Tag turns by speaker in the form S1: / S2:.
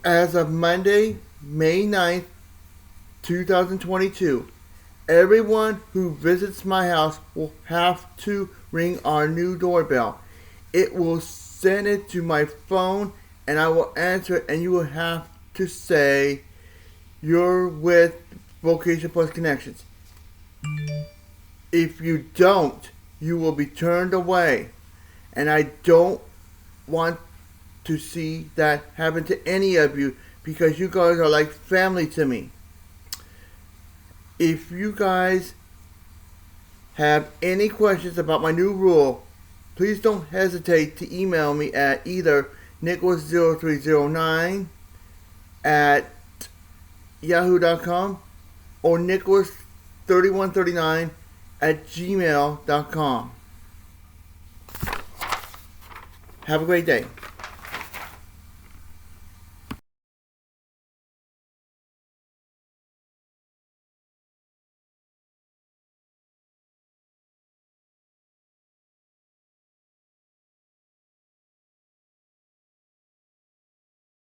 S1: As of Monday, May 9th, 2022, everyone who visits my house will have to ring our new doorbell. It will send it to my phone and I will answer it, and you will have to say you're with Vocation Plus Connections. If you don't, you will be turned away. And I don't want to see that happen to any of you because you guys are like family to me. If you guys have any questions about my new rule, please don't hesitate to email me at either nicholas0309 at yahoo.com or nicholas3139 at gmail.com. Have a great day.